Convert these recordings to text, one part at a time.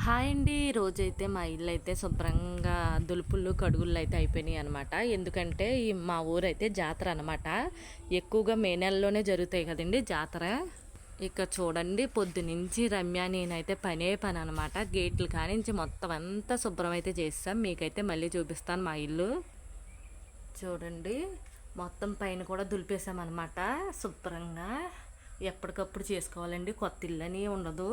Hi అండి. రోజైతే మా ఇల్లు అయితే శుభ్రంగా దులుపులు కడుగులు అయితే అయిపోయినాయి అనమాట. ఎందుకంటే మా ఊరైతే జాతర అనమాట. ఎక్కువగా మే నెలలోనే జరుగుతాయి కదండి జాతర. ఇక చూడండి, పొద్దునుంచి రమ్య నేనైతే పని అనమాట. గేట్లు కానించి మొత్తం అంతా శుభ్రం అయితే చేస్తాం. మీకైతే మళ్ళీ చూపిస్తాను మా ఇల్లు. చూడండి, మొత్తం పైన కూడా దులిపేసామన్నమాట శుభ్రంగా. ఎప్పటికప్పుడు చేసుకోవాలండి, కొత్త ఇల్లు అని ఉండదు.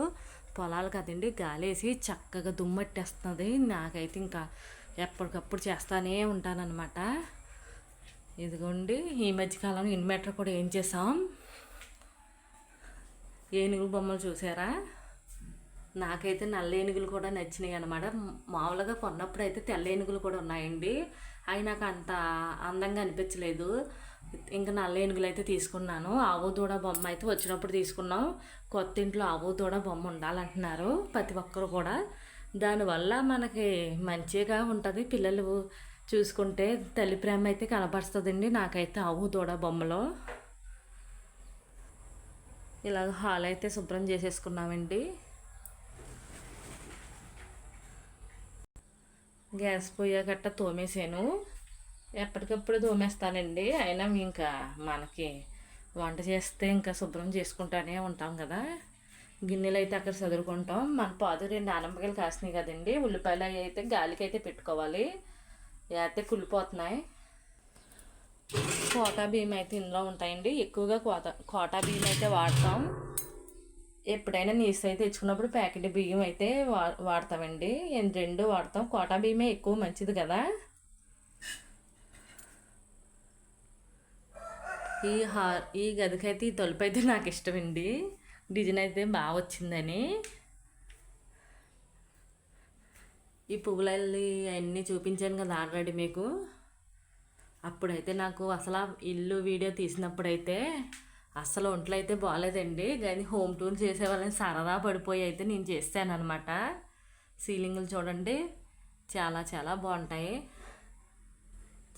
పొలాలు కదండి, గాలేసి చక్కగా దుమ్మట్టేస్తుంది. నాకైతే ఇంకా ఎప్పటికప్పుడు చేస్తానే ఉంటానన్నమాట. ఇదిగోండి, ఈ మధ్యకాలంలో ఇన్వర్టర్ కూడా ఏం చేసాం, ఏనుగుల బొమ్మలు చూసారా? నాకైతే నల్ల ఏనుగులు కూడా నచ్చినాయి అనమాట. మామూలుగా కొన్నప్పుడు అయితే తెల్ల ఏనుగులు కూడా ఉన్నాయండి, అవి నాకు అంత అందంగా అనిపించలేదు. ఇంకా నల్ల ఏనుగులు అయితే తీసుకున్నాను. ఆవు దూడ బొమ్మ అయితే వచ్చినప్పుడు తీసుకున్నాం. కొత్త ఇంట్లో ఆవు దూడ బొమ్మ ఉండాలంటున్నారు ప్రతి ఒక్కరు కూడా. దానివల్ల మనకి మంచిగా ఉంటుంది, పిల్లలు చూసుకుంటే తల్లి ప్రేమ అయితే కనపడుతుందండి. నాకైతే ఆవు దూడ బొమ్మలో ఇలాగ హాల్ అయితే శుభ్రం చేసేసుకున్నామండి. గ్యాస్ పొయ్యి గట్ట తోమేసాను, ఎప్పటికప్పుడు తోమేస్తానండి. అయినా ఇంకా మనకి వంట చేస్తే ఇంకా శుభ్రం చేసుకుంటానే ఉంటాం కదా. గిన్నెలు అయితే అక్కడ చదువుకుంటాం. మన పాదు 2 ఆనపకాయలు కాసినాయి కదండి, ఉల్లిపాయలు అవి అయితే గాలికి అయితే పెట్టుకోవాలి, అయితే కుళ్ళిపోతున్నాయి. కోటా బియ్యం అయితే ఇందులో ఉంటాయండి. ఎక్కువగా కోటా బియ్యం అయితే వాడతాం. ఎప్పుడైనా నీసు అయితే తెచ్చుకున్నప్పుడు ప్యాకెట్ బియ్యం అయితే వాడతామండి. రెండు వాడతాం. కోటా బియ్యమే ఎక్కువ మంచిది కదా. ఈ గదికైతే ఈ తలుపు అయితే నాకు ఇష్టమండి, డిజైన్ అయితే బాగా వచ్చిందని. ఈ పువ్వులల్లి అవన్నీ చూపించాను కదా ఆల్రెడీ మీకు. అప్పుడైతే నాకు అసలు ఇల్లు వీడియో తీసినప్పుడైతే అసలు ఒంట్లో అయితే బాగాలేదండి, కానీ హోమ్ టూర్ చేసే వాళ్ళని సరదా పడిపోయి అయితే నేను చేస్తాను అనమాట. సీలింగులు చూడండి, చాలా చాలా బాగుంటాయి.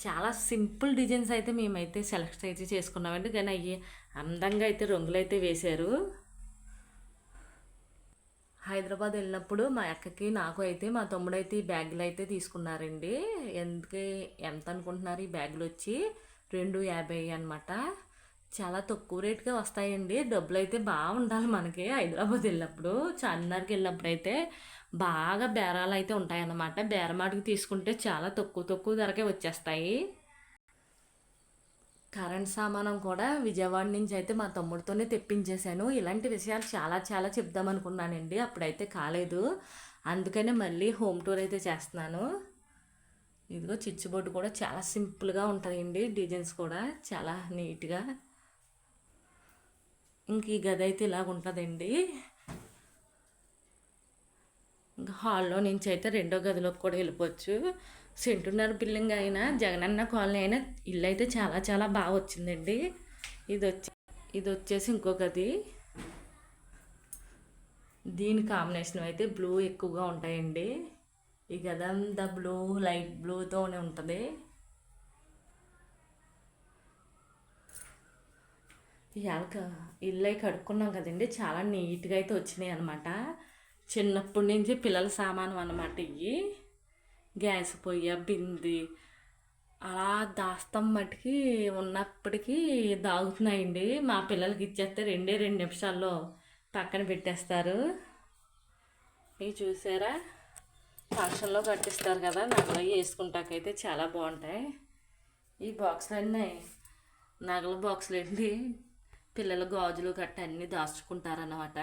చాలా సింపుల్ డిజైన్స్ అయితే మేమైతే సెలెక్ట్ అయితే చేసుకున్నామండి, కానీ అవి అందంగా అయితే రంగులు అయితే వేశారు. హైదరాబాద్ వెళ్ళినప్పుడు మా అక్కకి నాకు అయితే మా తమ్ముడు అయితే ఈ బ్యాగులు అయితే తీసుకున్నారండి. ఎంత అనుకుంటున్నారు? ఈ బ్యాగులు వచ్చి 250 అనమాట. చాలా తక్కువ రేటుగా వస్తాయండి. డబ్బులు అయితే బాగా ఉండాలి మనకి. హైదరాబాద్ వెళ్ళినప్పుడు, చార్మినార్కి వెళ్ళినప్పుడు అయితే బాగా బేరాలు అయితే ఉంటాయన్నమాట. బేరమాటకి తీసుకుంటే చాలా తక్కువ ధరకే వచ్చేస్తాయి. కరెంట్ సామానం కూడా విజయవాడ నుంచి అయితే మా తమ్ముడితోనే తెప్పించేశాను. ఇలాంటి విషయాలు చాలా చాలా చెప్దామనుకున్నానండి, అప్పుడైతే కాలేదు. అందుకనే మళ్ళీ హోమ్ టూర్ అయితే చేస్తున్నాను. ఇదిగో చిచ్చుబొడ్డు కూడా చాలా సింపుల్గా ఉంటుందండి, డిజైన్స్ కూడా చాలా నీట్గా. ఇంక ఈ గది అయితే ఇలాగ ఉంటుందండి. ఇంకా హాల్లో నుంచి అయితే రెండో గదిలోకి కూడా వెళ్ళిపోవచ్చు. సెంటున్నర బిల్డింగ్ అయినా, జగనన్న కాలనీ అయినా ఇల్లు అయితే చాలా చాలా బాగా వచ్చిందండి. ఇది వచ్చేసి ఇంకో గది. దీని కాంబినేషన్ అయితే బ్లూ ఎక్కువగా ఉంటాయండి. ఈ గది అంతా బ్లూ, లైట్ బ్లూతోనే ఉంటుంది. ఇల్లు కడుక్కున్నాం కదండి, చాలా నీట్గా అయితే వచ్చినాయి అనమాట. చిన్నప్పటి నుంచి పిల్లల సామాను అన్నమాట ఇవి. గ్యాస్ పొయ్యి, బింది అలా దాస్తాం మట్టుకి ఉన్నప్పటికీ దాగుతున్నాయండి. మా పిల్లలకి ఇచ్చేస్తే 2 నిమిషాల్లో పక్కన పెట్టేస్తారు. ఇవి చూసారా, ఫంక్షన్లో కట్టిస్తారు కదా, నగలు వేసుకుంటాకైతే చాలా బాగుంటాయి. ఈ బాక్సులు అన్నీ నగల బాక్సులు అండి. పిల్లల గాజులు గట్ట అన్నీ దాచుకుంటారన్నమాట.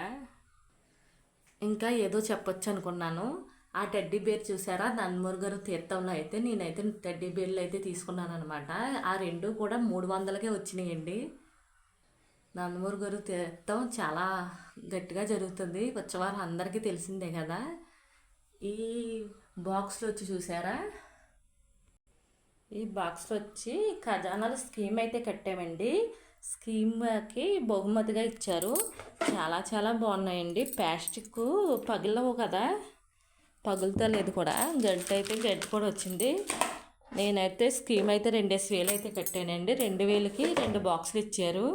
ఇంకా ఏదో చెప్పొచ్చు అనుకున్నాను. ఆ టెడ్డీ బేర్ చూసారా, నందమూరి గారు తీర్థంలో అయితే నేనైతే టెడ్డీ బేర్లు అయితే తీసుకున్నాను అనమాట. ఆ 2 కూడా 300కే వచ్చినాయండి. నందమూరి గారు తీర్థం చాలా గట్టిగా జరుగుతుంది, వచ్చేవారు అందరికీ తెలిసిందే కదా. ఈ బాక్స్లో వచ్చి చూసారా, ఈ బాక్స్లో వచ్చి ఖజానాల స్కీమ్ అయితే కట్టామండి. స్కీమ్కి బహుమతిగా ఇచ్చారు. చాలా చాలా బాగున్నాయండి. ప్లాస్టిక్ పగిలవు కదా, పగులుతలేదు కూడా. గడ్డి కూడా వచ్చింది. నేనైతే స్కీమ్ అయితే 2,000 అయితే కట్టానండి. 2,000కి 2 బాక్సులు ఇచ్చారు.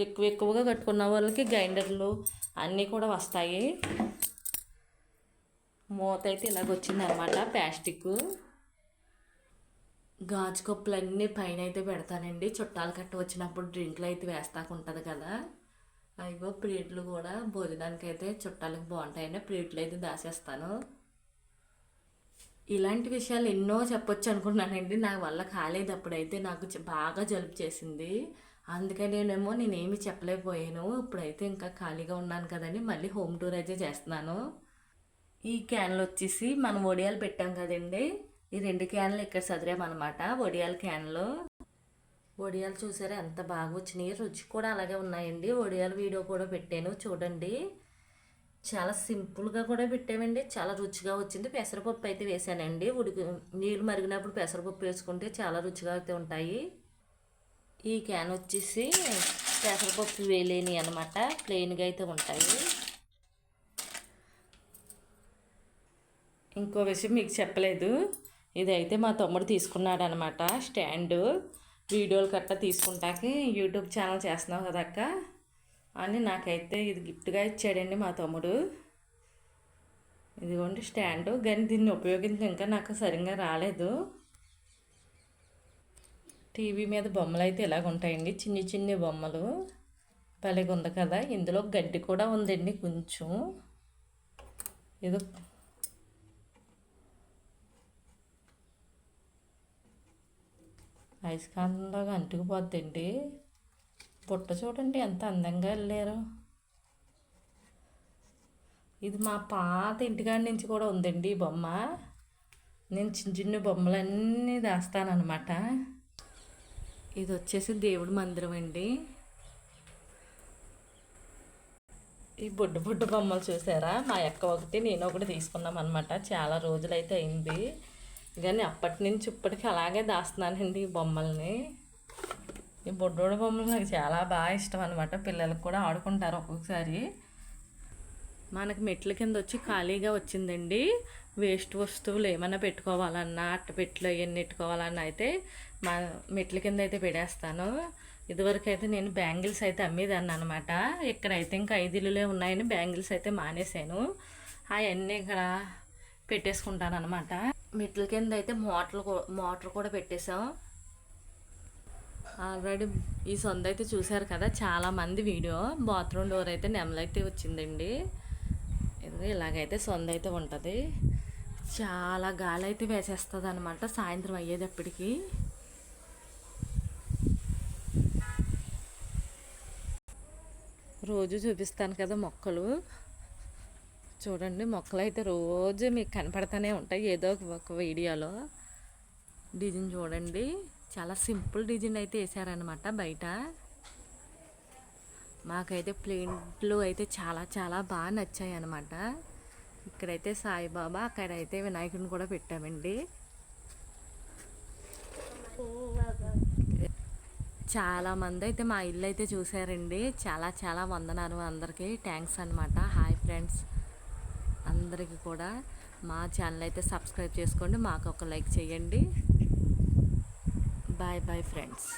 ఎక్కువగా కట్టుకున్న వాళ్ళకి గ్రైండర్లు అన్నీ కూడా వస్తాయి. మూత అయితే ఇలాగ వచ్చిందనమాట ప్లాస్టిక్. గాజు కప్పులన్నీ పైన అయితే పెడతానండి, చుట్టాలు కట్ట వచ్చినప్పుడు డ్రింక్లు అయితే వేస్తాకుంటుంది కదా. అయ్యో ప్లేట్లు కూడా భోజనానికి అయితే చుట్టాలకు బాగుంటాయని ప్లేట్లు అయితే దాచేస్తాను. ఇలాంటి విషయాలు ఎన్నో చెప్పొచ్చు అనుకున్నానండి, నా వల్ల కాలేదు. అప్పుడైతే నాకు బాగా జలుబు చేసింది, అందుకనేనేమో నేనేమి చెప్పలేకపోయాను. ఇప్పుడైతే ఇంకా ఖాళీగా ఉన్నాను కదండి, మళ్ళీ హోమ్ టూర్ అయితే చేస్తున్నాను. ఈ క్యాన్లు వచ్చేసి మనం వడియాలు పెట్టాం కదండి, ఈ 2 క్యాన్లు ఇక్కడ చదిరామన్నమాట. వడియాల క్యాన్లు, వడియాలు చూసారా ఎంత బాగా వచ్చినాయి, రుచి కూడా అలాగే ఉన్నాయండి. వడియాల వీడియో కూడా పెట్టాను చూడండి. చాలా సింపుల్గా కూడా పెట్టామండి, చాలా రుచిగా వచ్చింది. పెసరపప్పు అయితే వేసానండి, నీళ్ళు మరిగినప్పుడు పెసరపప్పు వేసుకుంటే చాలా రుచిగా అయితే ఉంటాయి. ఈ క్యాన్ వచ్చేసి పెసరపప్పు వేలేని అనమాట, ప్లెయిన్గా అయితే ఉంటాయి. ఇంకో విషయం మీకు చెప్పలేదు, ఇదైతే మా తమ్ముడు తీసుకున్నాడు అనమాట స్టాండు. వీడియోలు కట్ట తీసుకుంటాకి యూట్యూబ్ ఛానల్ చేస్తున్నావు కదా అక్క అని నాకైతే ఇది గిఫ్ట్గా ఇచ్చాడండి మా తమ్ముడు. ఇదిగోండి స్టాండు, కానీ దీన్ని ఉపయోగించి ఇంకా నాకు సరిగ్గా రాలేదు. టీవీ మీద బొమ్మలు అయితే ఇలాగ ఉంటాయండి, చిన్ని చిన్ని బొమ్మలు, భలేగా ఉంది కదా. ఇందులో గడ్డి కూడా ఉందండి కొంచెం, ఏదో అయస్కాంతంలాగా అంటుకుపోద్దండి. బుట్ట చూడండి ఎంత అందంగా వెళ్ళారు. ఇది మా పాత ఇంటికాడ నుంచి కూడా ఉందండి ఈ బొమ్మ. నేను చిన్న చిన్న బొమ్మలన్నీ దాస్తానమాట. ఇది వచ్చేసి దేవుడి మందిరం అండి. ఈ బుడ్డ బుడ్డ బొమ్మలు చూసారా, మా అక్క ఒకటి నేను ఒకటి తీసుకున్నాం అనమాట. చాలా రోజులైతే అయింది, కానీ అప్పటి నుంచి ఇప్పటికీ అలాగే దాస్తున్నానండి ఈ బొమ్మల్ని. ఈ బొడ్డోడు బొమ్మలు నాకు చాలా బాగా ఇష్టం అనమాట, పిల్లలకు కూడా ఆడుకుంటారు ఒక్కొక్కసారి. మనకు మెట్ల కింద వచ్చి ఖాళీగా వచ్చిందండి, వేస్ట్ వస్తువులు ఏమైనా పెట్టుకోవాలన్నా అట్టపెట్లు అవన్నీ పెట్టుకోవాలన్నా అయితే మా మెట్ల కింద అయితే పెడేస్తాను. ఇదివరకు అయితే నేను బ్యాంగిల్స్ అయితే అమ్మేదాన్ని అనమాట. ఇక్కడైతే ఇంకా 5 ఇల్లులే ఉన్నాయని బ్యాంగిల్స్ అయితే మానేశాను, అవన్నీ ఇక్కడ పెట్టేసుకుంటాను అనమాట. మెట్ల కింద అయితే మోటార్ కూడా పెట్టేసాం ఆల్రెడీ. ఈ సొంత అయితే చూసారు కదా చాలామంది వీడియో. బాత్రూమ్ డోర్ అయితే నెమలైతే వచ్చిందండి. ఇది ఇలాగైతే సొంత అయితే ఉంటుంది. చాలా గాలి అయితే వేసేస్తుంది అనమాట సాయంత్రం అయ్యేటప్పటికి. రోజు చూపిస్తాను కదా మొక్కలు, చూడండి మొక్కలు అయితే రోజు మీకు కనపడుతూనే ఉంటాయి ఏదో ఒక వీడియోలో. డిజైన్ చూడండి, చాలా సింపుల్ డిజైన్ అయితే వేసారనమాట బయట. మాకైతే ప్లేట్లు అయితే చాలా చాలా బాగా నచ్చాయి అనమాట. ఇక్కడైతే సాయిబాబా, అక్కడైతే వినాయకుడిని కూడా పెట్టామండి. చాలామంది అయితే మా ఇల్లు అయితే చూసారండి, చాలా చాలా వందనాలు అందరికీ, థ్యాంక్స్ అనమాట. హాయ్ ఫ్రెండ్స్ అందరికీ కూడా. మా ఛానల్ అయితే సబ్స్క్రైబ్ చేసుకోండి, మాకు ఒక లైక్ చేయండి. Bye bye friends.